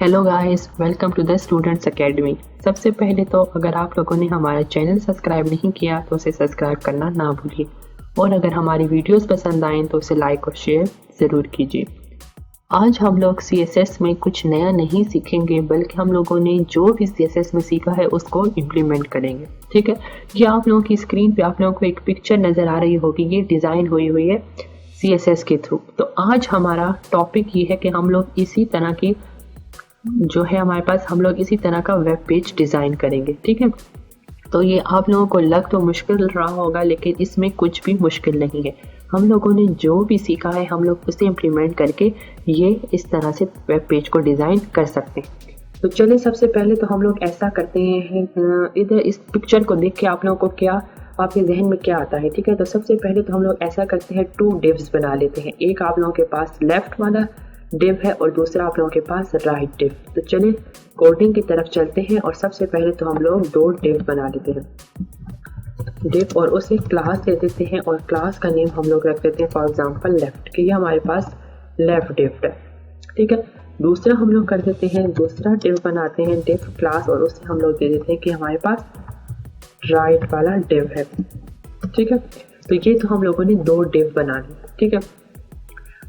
Hello guys, welcome to the students academy. सबसे पहले तो अगर आप लोगों ने हमारा चैनल सब्सक्राइब नहीं किया तो उसे सब्सक्राइब करना ना भूलिए, और अगर हमारी वीडियोस पसंद आएँ तो उसे लाइक और शेयर ज़रूर कीजिए। आज हम लोग CSS में कुछ नया नहीं सीखेंगे, बल्कि हम लोगों ने जो भी CSS में सीखा है उसको इम्प्लीमेंट करेंगे। ठीक है, ये आप लोगों की स्क्रीन पे आप लोगों को एक पिक्चर नज़र आ रही होगी, ये डिज़ाइन हुई है CSS के थ्रू। तो आज हमारा टॉपिक ये है कि हम लोग इसी तरह की जो है हमारे पास हम लोग इसी तरह का वेब पेज डिज़ाइन करेंगे। ठीक है, तो ये आप लोगों को लग तो मुश्किल रहा होगा, लेकिन इसमें कुछ भी मुश्किल नहीं है। हम लोगों ने जो भी सीखा है हम लोग उसे इम्प्लीमेंट करके ये इस तरह से वेब पेज को डिज़ाइन कर सकते हैं। तो चलिए सबसे पहले तो हम लोग ऐसा करते हैं, इधर इस पिक्चर को देख के आप लोगों को क्या आपके जहन में क्या आता है। ठीक है, तो सबसे पहले तो हम लोग ऐसा करते हैं, 2 डिव्स बना लेते हैं। एक आप लोगों के पास लेफ्ट वाला डिव है और दूसरा आप लोगों के पास राइट डिव। तो चलिए कोडिंग की तरफ चलते हैं, और सबसे पहले तो हम लोग 2 डिव बना लेते हैं डिव, और उसे क्लास दे देते हैं, और क्लास का नेम हम लोग रख देते हैं फॉर एग्जांपल लेफ्ट, कि ये हमारे पास लेफ्ट डिव है। ठीक है, दूसरा हम लोग कर देते हैं, दूसरा डिव बनाते हैं डिव क्लास, और उसे हम लोग दे देते हैं कि हमारे पास राइट वाला डिव है। ठीक है, तो ये तो हम लोगों ने 2 डिव बना लिए। ठीक है,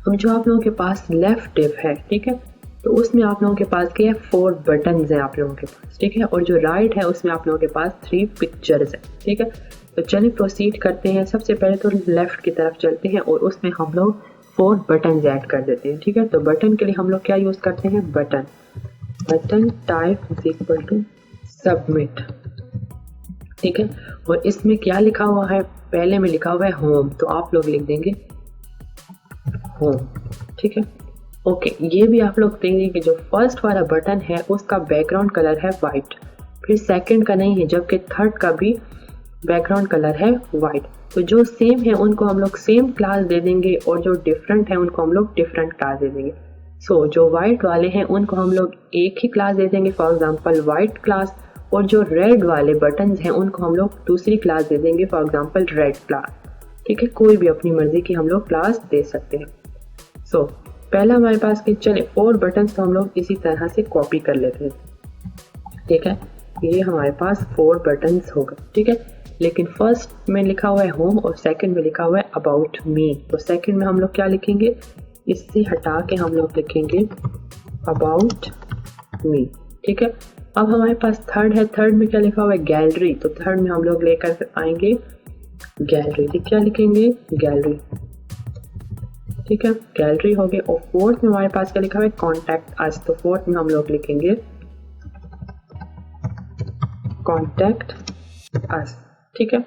अब जो आप लोगों के पास लेफ्ट डिव है, ठीक है, तो उसमें आप लोगों के पास क्या है, 4 बटन्स हैं आप लोगों के पास। ठीक है, और जो राइट है उसमें आप लोगों के पास 3 पिक्चर्स हैं। ठीक है, तो चलिए प्रोसीड करते हैं। सबसे पहले तो लेफ्ट की तरफ चलते हैं और उसमें हम लोग 4 बटन्स ऐड कर देते हैं। ठीक है, तो बटन के लिए हम लोग क्या यूज़ करते हैं, button type is equal to submit. ठीक है, और इसमें क्या लिखा हुआ है, पहले में लिखा हुआ है होम, तो आप लोग लिख देंगे होम। ठीक है, ओके, ये भी आप लोग देंगे कि जो फर्स्ट वाला बटन है उसका बैकग्राउंड कलर है वाइट, फिर सेकंड का नहीं है, जबकि थर्ड का भी बैकग्राउंड कलर है वाइट। तो जो सेम है उनको हम लोग सेम क्लास दे देंगे, और जो डिफरेंट है उनको हम लोग डिफरेंट क्लास दे देंगे। सो जो वाइट वाले हैं उनको हम लोग एक ही क्लास दे देंगे, फॉर एग्जाम्पल वाइट क्लास, और जो रेड वाले बटन हैं उनको हम लोग दूसरी क्लास दे देंगे, फॉर एग्जाम्पल रेड क्लास। ठीक है, कोई भी अपनी मर्जी की हम लोग क्लास दे सकते हैं। सो पहला हमारे पास कि चले 4 बटन तो हम लोग इसी तरह से कॉपी कर लेते हैं। ठीक है, ये हमारे पास 4 बटन होगा। ठीक है, लेकिन फर्स्ट में लिखा हुआ है होम और सेकंड में लिखा हुआ है अबाउट मी, तो सेकंड में हम लोग क्या लिखेंगे, इससे हटा के हम लोग लिखेंगे अबाउट मी। ठीक है, अब हमारे पास थर्ड है, थर्ड में क्या लिखा हुआ है, गैलरी, तो थर्ड में हम लोग लेकर आएंगे गैलरी, क्या लिखेंगे, गैलरी। ठीक है, गैलरी हो गए, और फोर्थ में हमारे पास क्या लिखा हुआ है, कॉन्टैक्ट अस, तो फोर्थ में हम लोग लिखेंगे कॉन्टैक्ट अस। ठीक है,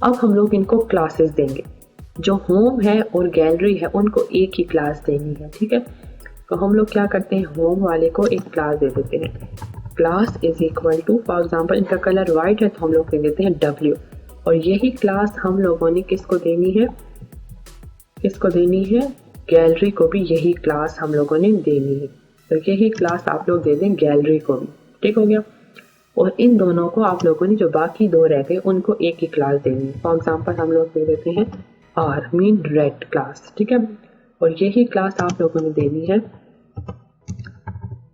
अब हम लोग इनको क्लासेस देंगे, जो होम है और गैलरी है उनको एक ही क्लास देनी है। ठीक है, तो हम लोग क्या करते हैं, होम वाले को एक क्लास दे देते हैं, class is equal to, for example इनका कलर वाइट है तो हम लोग दे देते हैं W, और यही क्लास हम लोगों ने किसको देनी है, गैलरी को भी यही क्लास हम लोगों ने देनी है, तो यही क्लास आप लोग दे दें गैलरी को भी। ठीक हो गया, और इन दोनों को आप लोगों ने जो बाकी 2 रह गए उनको एक ही क्लास देनी है, फॉर एग्जाम्पल हम लोग दे देते हैं आर मीन रेड क्लास। ठीक है, और यही क्लास आप लोगों ने देनी है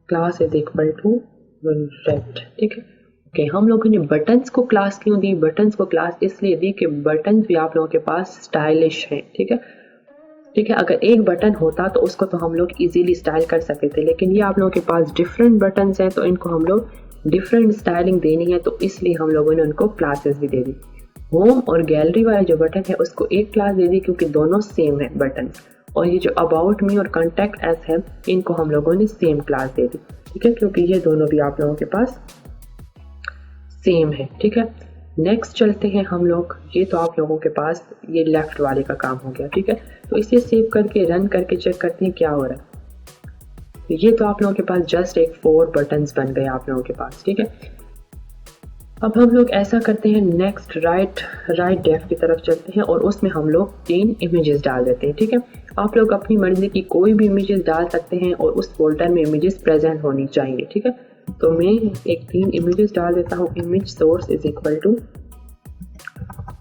class is equal to red. ठीक है, ओके, हम लोगों ने बटन्स को क्लास क्यों दी, बटन्स को क्लास इसलिए दी कि बटन्स भी आप लोगों के पास स्टाइलिश हैं। ठीक है, अगर एक बटन होता तो उसको तो हम लोग इजीली स्टाइल कर सकते थे, लेकिन ये आप लोगों के पास डिफरेंट बटन्स हैं तो इनको हम लोग डिफरेंट स्टाइलिंग देनी है, तो इसलिए हम लोगों ने उनको क्लासेस भी दे दी। होम और गैलरी वाला जो बटन है उसको एक क्लास दे दी क्योंकि दोनों सेम है बटन, और ये जो अबाउट मी और कॉन्टैक्ट अस है इनको हम लोगों ने सेम क्लास दे दी। ठीक है, क्योंकि ये दोनों भी आप लोगों के पास सेम है। ठीक है, नेक्स्ट चलते हैं हम लोग, ये तो आप लोगों के पास ये लेफ्ट वाले का काम हो गया। ठीक है, तो इसे सेव करके रन करके चेक करते हैं क्या हो रहा है। ये तो आप लोगों के पास जस्ट एक 4 बटन्स बन गए आप लोगों के पास। ठीक है, अब हम लोग ऐसा करते हैं, नेक्स्ट राइट डेफ की तरफ चलते हैं, और उसमें हम लोग 3 इमेजेस डाल देते हैं। ठीक है, आप लोग अपनी मर्जी की कोई भी इमेजेस डाल सकते हैं, और उस फोल्डर में इमेजेस प्रेजेंट होनी चाहिए। ठीक है, तो मैं एक 3 इमेजेस डाल देता हूँ, image source is equal to,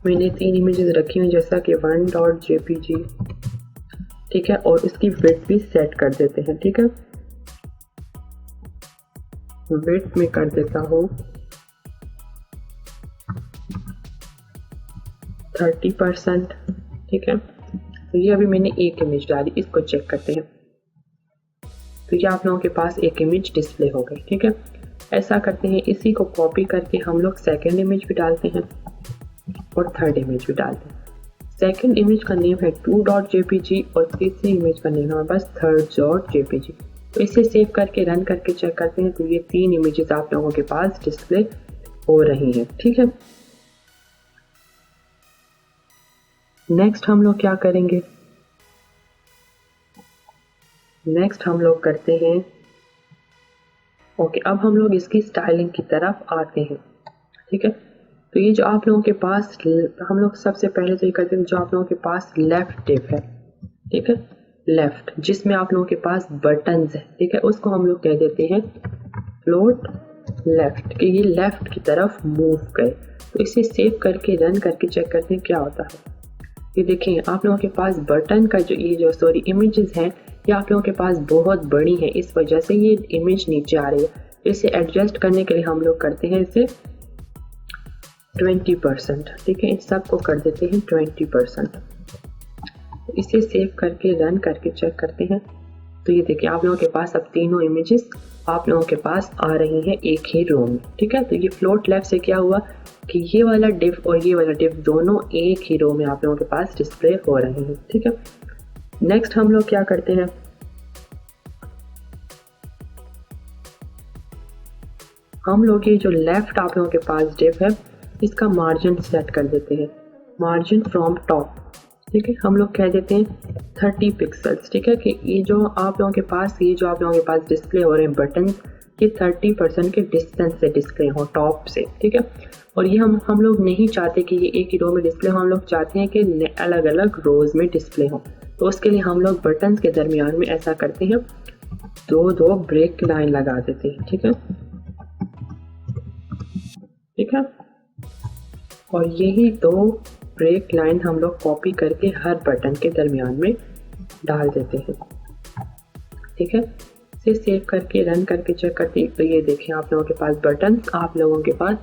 मैंने 3 इमेजेस रखी हुई जैसा कि 1.jpg। ठीक है, और इसकी विड्थ भी सेट कर देते हैं। ठीक है, विड्थ में कर देता हूँ 30%। ठीक है, तो ये अभी मैंने एक इमेज डाली, इसको चेक करते हैं। तो ये आप लोगों के पास एक इमेज डिस्प्ले हो गई। ठीक है, ऐसा करते हैं, इसी को कॉपी करके हम लोग सेकेंड इमेज भी डालते हैं और थर्ड इमेज भी डालते हैं। सेकेंड इमेज का नेम है 2.jpg और तीसरी इमेज का नेम है बस 3.jpg। तो इसे सेव करके रन करके चेक करते हैं, तो ये 3 इमेजेस आप लोगों के पास डिस्प्ले हो रही हैं। ठीक है, नेक्स्ट हम लोग क्या करेंगे, नेक्स्ट हम लोग करते हैं ओके, अब हम लोग इसकी स्टाइलिंग की तरफ आते हैं। ठीक है, तो ये जो आप लोगों के पास, हम लोग सबसे पहले तो ये करते हैं, जो आप लोगों के पास लेफ्ट डिव है, ठीक है, लेफ्ट जिसमें आप लोगों के पास बटन्स है, ठीक है, उसको हम लोग कह देते हैं फ्लोट लेफ्ट, कि ये लेफ्ट की तरफ मूव करे। तो इसे सेव करके रन करके चेक करते हैं क्या होता है। ये देखें, आप लोगों के पास बटन का जो ये जो सॉरी इमेजेस हैं, ये आप लोगों के पास बहुत बड़ी है, इस वजह से ये इमेज नीचे आ रही है। इसे एडजस्ट करने के लिए हम लोग करते हैं इसे 20%। ठीक है, इन सबको कर देते हैं 20%। इसे सेव करके रन करके चेक करते हैं, तो ये देखिए आप लोगों के पास अब तीनों इमेजेस आप लोगों के पास आ रही हैं एक ही रो में। ठीक है, तो ये फ्लोट लेफ्ट से क्या हुआ कि ये वाला डिव और ये वाला डिव दोनों एक ही रो में आप लोगों के पास डिस्प्ले हो रहे हैं। ठीक है, नेक्स्ट हम लोग क्या करते हैं, हम लोग ये जो लेफ्ट आप लोगों के पास डिव है, इसका मार्जिन सेट कर देते हैं, मार्जिन फ्रॉम टॉप। ठीक है, हम लोग कह देते हैं 30 पिक्सल्स। ठीक है, कि ये जो आप लोगों के पास, ये जो आप लोगों के पास डिस्प्ले हो रहे हैं बटन, ये 30% के डिस्टेंस से डिस्प्ले हो टॉप से। ठीक है, और ये हम लोग नहीं चाहते कि ये एक ही रो में डिस्प्ले हो, हम लोग चाहते हैं कि अलग अलग रोज में डिस्प्ले हो। तो उसके लिए हम लोग बटन के दरमियान में ऐसा करते हैं, दो ब्रेक लाइन लगा देते हैं। ठीक है, ठीक है, और यही 2 ब्रेक लाइन हम लोग कॉपी करके हर बटन के दरमियान में डाल देते हैं। ठीक है, इसे सेव करके रन करके चेक करते हैं, तो ये देखें आप लोगों के पास बटन आप लोगों के पास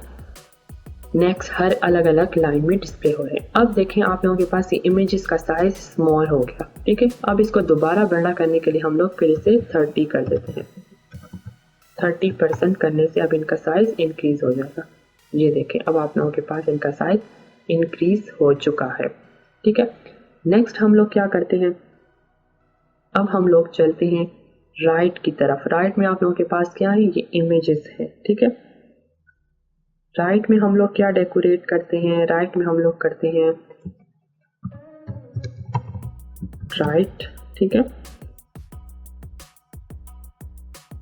नेक्स्ट हर अलग अलग लाइन में डिस्प्ले हो रहे हैं। अब देखें आप लोगों के पास ये इमेजेस का साइज स्मॉल हो गया। ठीक है, अब इसको दोबारा बड़ा करने के लिए हम लोग फिर इसे 30 कर देते हैं। 30% करने से अब इनका साइज इंक्रीज हो जाएगा। ये देखें, अब आप लोगों के पास इनका साइज इंक्रीज हो चुका है। ठीक है, नेक्स्ट हम लोग क्या करते हैं, अब हम लोग चलते हैं राइट की तरफ। राइट में आप लोगों के पास क्या है, ये इमेजेस है। ठीक है, राइट में हम लोग क्या डेकोरेट करते हैं, राइट में हम लोग करते हैं राइट। ठीक है,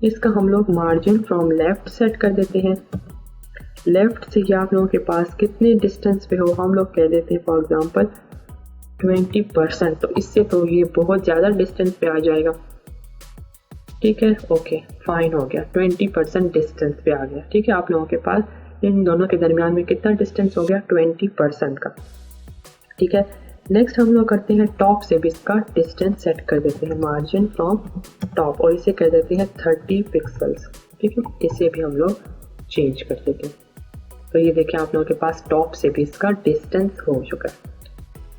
इसका हम लोग मार्जिन फ्रॉम लेफ्ट सेट कर देते हैं। लेफ्ट से ये आप लोगों के पास कितने डिस्टेंस पे हो, हम लोग कह देते हैं फॉर एग्जांपल 20%। तो इससे तो ये बहुत ज़्यादा डिस्टेंस पे आ जाएगा। ठीक है, ओके फाइन हो गया, 20% डिस्टेंस पे आ गया। ठीक है, आप लोगों के पास इन दोनों के दरमियान में कितना डिस्टेंस हो गया, 20% का। ठीक है, नेक्स्ट हम लोग करते हैं टॉप से भी इसका डिस्टेंस सेट कर देते हैं, मार्जिन फ्रॉम टॉप, और इसे कर देते हैं 30 पिक्सल्स। ठीक है, इसे भी हम लोग चेंज कर देते हैं। तो ये देखिए आप लोगों के पास टॉप से भी इसका डिस्टेंस हो चुका है।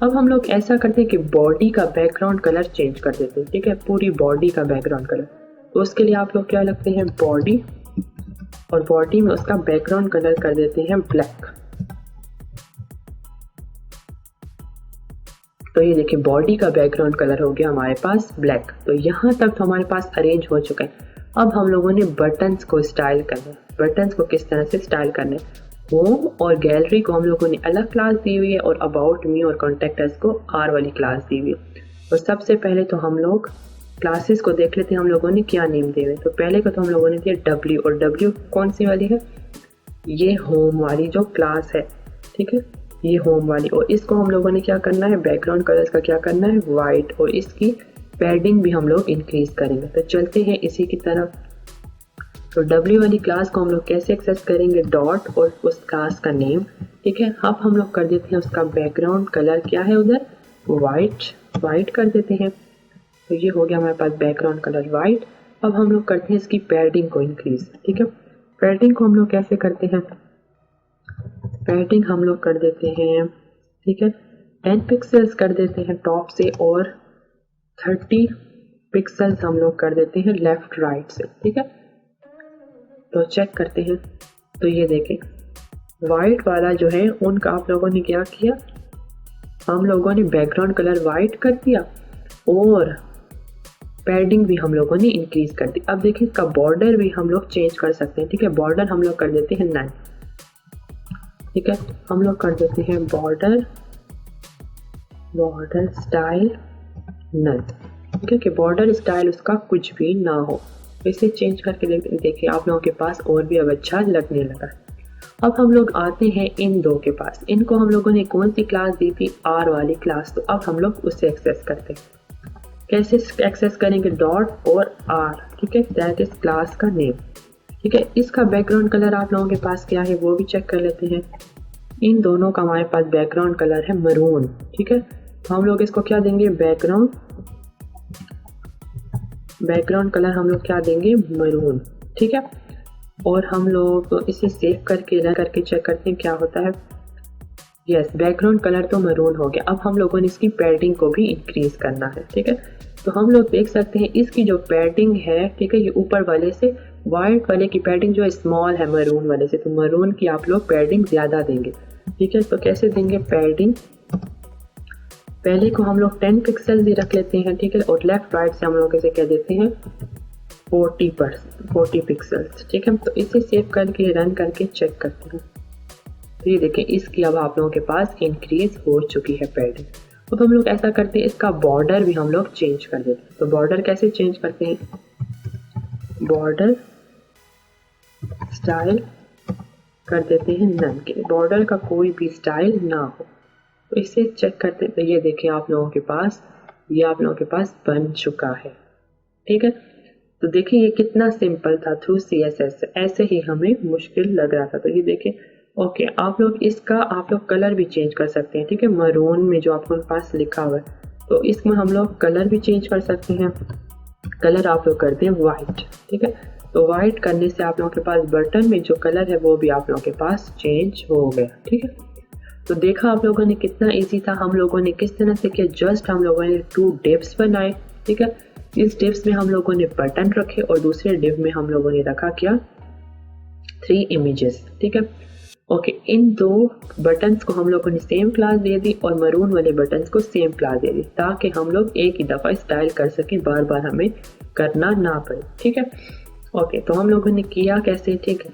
अब हम लोग ऐसा करते हैं कि बॉडी का बैकग्राउंड कलर चेंज कर देते हैं। ठीक है, पूरी बॉडी का बैकग्राउंड कलर, तो उसके लिए आप लोग क्या लगते हैं, बॉडी, और बॉडी में उसका बैकग्राउंड कलर कर देते हैं ब्लैक। तो ये देखिए बॉडी का बैकग्राउंड कलर हो गया हमारे पास ब्लैक। तो यहाँ तक तो हमारे पास अरेंज हो चुका है। अब हम लोगों ने बटन्स को स्टाइल करना है। बटन्स को किस तरह से स्टाइल करना है, होम और गैलरी को हम लोगों ने अलग क्लास दी हुई है, और अबाउट मी और कॉन्टेक्ट अस को आर वाली क्लास दी हुई है। तो सबसे पहले तो हम लोग क्लासेस को देख लेते हैं हम लोगों ने क्या नेम दिए हुए। तो पहले को तो हम लोगों ने दिया W, और W कौन सी वाली है, ये होम वाली जो क्लास है। ठीक है, ये होम वाली, और इसको हम लोगों ने क्या करना है, बैकग्राउंड कलर का क्या करना है, वाइट, और इसकी पैडिंग भी हम लोग इंक्रीज करेंगे। तो चलते हैं इसी की तरफ। तो W वाली क्लास को हम लोग कैसे एक्सेस करेंगे, डॉट और उस क्लास का नेम। ठीक है, अब हम लोग कर देते हैं उसका बैकग्राउंड कलर क्या है उधर, वाइट कर देते हैं। तो ये हो गया हमारे पास बैकग्राउंड कलर वाइट। अब हम लोग करते हैं इसकी पैडिंग को इंक्रीज। ठीक है, पैडिंग को हम लोग कैसे करते हैं, पैडिंग हम लोग कर देते हैं, ठीक है, 10 पिक्सल्स कर देते हैं टॉप से और 30 पिक्सल्स हम लोग कर देते हैं लेफ्ट राइट से, ठीक है। तो चेक करते हैं, तो ये देखें वाइट वाला जो है उनका आप लोगों ने क्या किया, हम लोगों ने बैकग्राउंड कलर वाइट कर दिया और पैडिंग भी हम लोगों ने इंक्रीज कर दी। अब देखिए इसका बॉर्डर भी हम लोग चेंज कर सकते हैं, ठीक है। बॉर्डर हम लोग कर देते हैं नन, ठीक है, हम लोग कर देते हैं बॉर्डर स्टाइल नन, ठीक है, कि बॉर्डर स्टाइल उसका कुछ भी ना हो। इसे चेंज करके देखिए आप लोगों के पास और भी अब अच्छा लगने लगा। अब हम लोग आते हैं इन दो के पास, इनको हम लोगों ने कौन सी क्लास दी थी, आर वाली क्लास, तो अब हम लोग उससे एक्सेस करते हैं। कैसे एक्सेस करेंगे, डॉट और आर, ठीक है, दैट इज क्लास का नेम, ठीक है। इसका बैकग्राउंड कलर आप लोगों के पास क्या है वो भी चेक कर लेते हैं। इन दोनों का हमारे पास बैकग्राउंड कलर है मरून, ठीक है। तो हम लोग इसको क्या देंगे, बैकग्राउंड कलर हम लोग क्या देंगे, मरून, ठीक है। और हम लोग इसे सेव करके रन करके चेक करते हैं क्या होता है। यस, बैकग्राउंड कलर तो मरून हो गया। अब हम लोगों ने इसकी पैडिंग को भी इंक्रीज करना है, ठीक है। तो हम लोग देख सकते हैं इसकी जो पैडिंग है, ठीक है, ये ऊपर वाले से वाइट वाले की पैडिंग जो है स्मॉल है मरून वाले से, तो मरून की आप लोग पैडिंग ज्यादा देंगे, ठीक है। तो कैसे देंगे पैडिंग, पहले को हम लोग 10 पिक्सल ही रख लेते हैं, ठीक है, और लेफ्ट राइट से हम लोग इसे कह देते हैं 40 पिक्सल्स, ठीक है। तो इसे सेव करके रन करके चेक करते हैं, तो ये देखें इसकी अब आप लोगों के पास इंक्रीज हो चुकी है पैडिंग। अब हम लोग ऐसा करते हैं, इसका बॉर्डर भी हम लोग चेंज कर देते हैं। तो बॉर्डर कैसे चेंज करते हैं, बॉर्डर स्टाइल कर देते हैं नन के, बॉर्डर का कोई भी स्टाइल ना हो। तो इसे चेक करते हैं, तो ये देखें आप लोगों के पास, ये आप लोगों के पास बन चुका है, ठीक है। तो देखिए ये कितना सिंपल था, थ्रू CSS, ऐसे ही हमें मुश्किल लग रहा था। तो ये देखें, ओके, आप लोग इसका आप लोग कलर भी चेंज कर सकते हैं, ठीक है, मरून में जो आपके पास लिखा हुआ है, तो इसमें हम लोग कलर भी चेंज कर सकते हैं। कलर आप लोग करते हैं वाइट, ठीक है। तो वाइट करने से आप लोगों के पास बटन में जो कलर है वो भी आप लोगों के पास चेंज हो गया, ठीक है। तो देखा आप लोगों ने कितना इजी था, हम लोगों ने किस तरह से किया, जस्ट हम लोगों ने 2 डिव्स बनाए, ठीक है। इस डिव्स में हम लोगों ने बटन रखे और दूसरे डिव में हम लोगों ने रखा क्या, 3 इमेजेस, ठीक है। ओके, इन 2 बटन्स को हम लोगों ने सेम क्लास दे दी और मरून वाले बटन्स को सेम क्लास दे दी, ताकि हम लोग एक ही दफ़ा स्टाइल कर सकें, बार बार हमें करना ना पड़े, ठीक है। ओके, तो हम लोगों ने किया कैसे, ठीक है।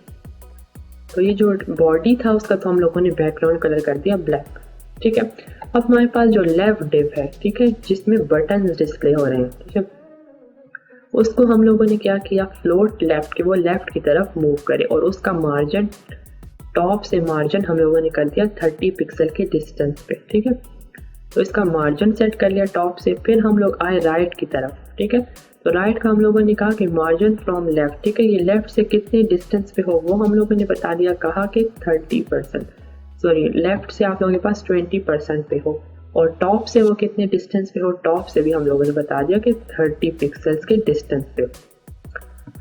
तो ये जो बॉडी था उसका तो हम लोगों ने बैकग्राउंड कलर कर दिया ब्लैक, ठीक है। अब हमारे पास जो लेफ्ट डिव है, ठीक है, जिसमें बटन डिस्प्ले हो रहे हैं, ठीक है, उसको हम लोगों ने क्या किया, फ्लोट लेफ्ट के वो लेफ्ट की तरफ मूव करे और उसका मार्जिन, टॉप से मार्जिन हम लोगों ने कर दिया 30 पिक्सल के डिस्टेंस पे, ठीक है। तो इसका मार्जिन सेट कर लिया टॉप से, फिर हम लोग आए राइट की तरफ, ठीक है। तो राइट का हम लोगों ने कहा कि मार्जिन फ्रॉम लेफ्ट, ठीक है, ये लेफ्ट से कितने डिस्टेंस पे हो वो हम लोगों ने बता दिया, कहा कि 30%, सॉरी लेफ्ट से आप लोगों के पास 20% पे हो, और टॉप से वो कितने डिस्टेंस पे हो, टॉप से भी हम लोगों ने बता दिया कि 30 पिक्सल्स के डिस्टेंस पे हो।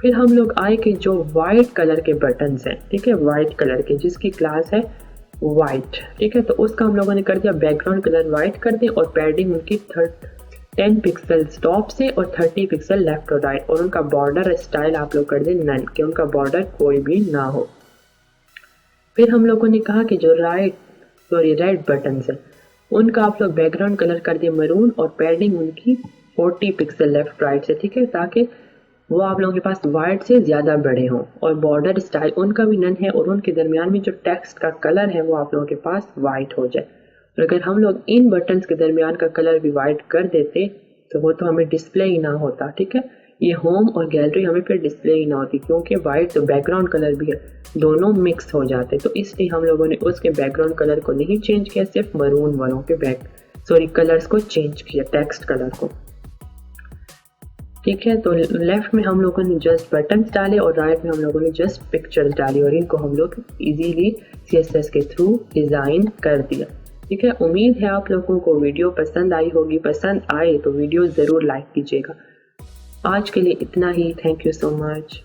फिर हम लोग आए कि जो वाइट कलर के बटन्स हैं, ठीक है, वाइट कलर के, जिसकी क्लास है वाइट, ठीक है, तो उसका हम लोगों ने कर दिया बैकग्राउंड कलर वाइट कर दें और पैडिंग उनकी 10 पिक्सल्स टॉप से और 30 पिक्सल लेफ्ट और राइट, और उनका बॉर्डर स्टाइल आप लोग कर दें नन, कि उनका बॉर्डर कोई भी ना हो। फिर हम लोगों ने कहा कि जो रेड बटन्स हैं उनका आप लोग बैकग्राउंड कलर कर दिए मरून और पैडिंग उनकी 40 पिक्सल लेफ्ट राइट से, ठीक है, ताकि वो आप लोगों के पास वाइट से ज़्यादा बड़े हों, और बॉर्डर स्टाइल उनका भी नन है और उनके दरमियान में जो टेक्स्ट का कलर है वो आप लोगों के पास वाइट हो जाए। और अगर हम लोग इन बटन्स के दरमियान का कलर भी वाइट कर देते तो वो तो हमें डिस्प्ले ही ना होता, ठीक है, ये होम और गैलरी हमें फिर डिस्प्ले ही ना होती, क्योंकि वाइट तो बैकग्राउंड कलर भी है, दोनों मिक्स हो जाते। तो इसलिए हम लोगों ने उसके बैकग्राउंड कलर को नहीं चेंज किया, सिर्फ मरून वालों के कलर्स को चेंज किया, टेक्स्ट कलर को, ठीक है। तो लेफ्ट में हम लोगों ने जस्ट बटन्स डाले और राइट में हम लोगों ने जस्ट पिक्चर्स डाली, और इनको हम लोग इजीली CSS के थ्रू डिज़ाइन कर दिया, ठीक है। उम्मीद है आप लोगों को वीडियो पसंद आई होगी, पसंद आए तो वीडियो ज़रूर लाइक कीजिएगा। आज के लिए इतना ही, थैंक यू सो मच।